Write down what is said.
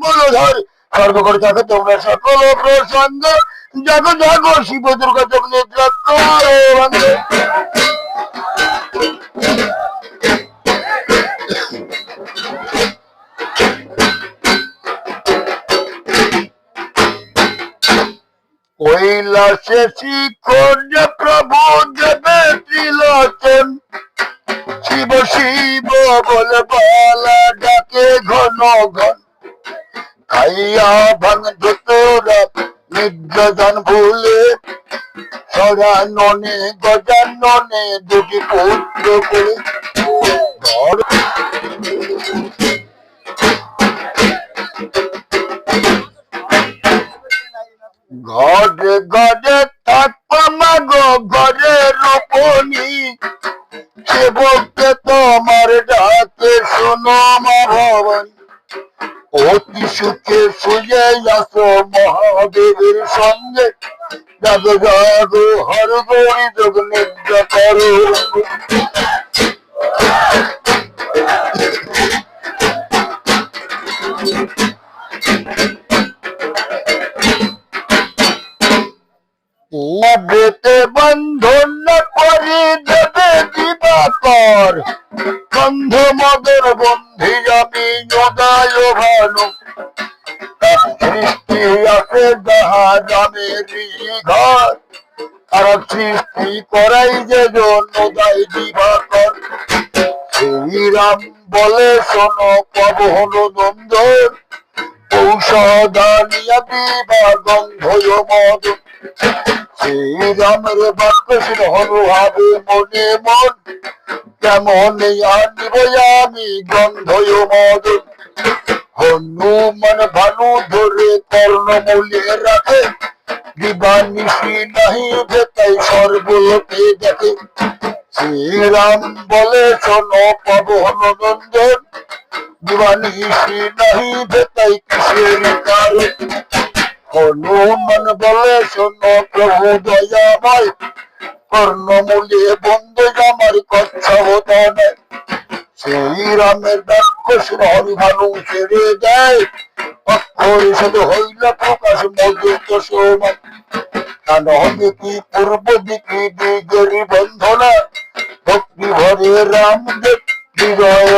মঙ্গলধর সর্বকর্তাকে তোমরা সকল প্রসঙ্গ জাগো জাগো শিব দুর্গা চোখ নিদ্রা করো বন্ধে। কৈলাসে শিখর প্রভু দেবে ত্রিলোচন শিব শিব বলে বালা ডাকে ঘন ঘন খাইয়া ভাঙত নির্যাতন ভুলে সরাননে গজাননে দুটি পুত্র করে ঘরে ঘরে থাকবো মাগো ঘরে রূপনি সেবককে তোমার ডাকে শোনো মা ভবন অতি সুখে শুয়ে আসো মহাদেবের সঙ্গে জাগো জাগো হর গৌরী যোগ নিদ্রা করো। বেতে বন্ধন করে দেবে দিবাকর বন্ধ মদর বন্ধি আমি নদায় ভানু সৃষ্টি আছে যাহা জামের ঘর আর সৃষ্টি করাই যে নদায় দিবাকর শ্রীরাম বলে শোনো পবন নন্দন ঔষধানিয়া দিবা গন্ধয় মদ শ্রীরামের বাক্য অনুভাবে মনে মন কেমন আনিব আমি গন্ধয় মদ হনুমান ভানু ধরে কর্ণমূলে রাখে দিবানিশি নাহি বেতাই সর্বলোকে দেখে শ্রীরাম বলে শোনো পবন নন্দন দিবানিশি নাহি বেতাই কিসের কারণ হনুমান বলে শোনো প্রভু দয়াময় কর্ণমূলে বন্ধু আমার কচ্ছবতন শ্রীরামের বাক্য হরি ভানু ছেড়ে দেয় অক্ষর শুধু হইল প্রকাশ মধুত সময় কান দিকি পূর্ব দিকে দিগের বন্ধনা ভক্তি ভরে রাম দেব বিজয়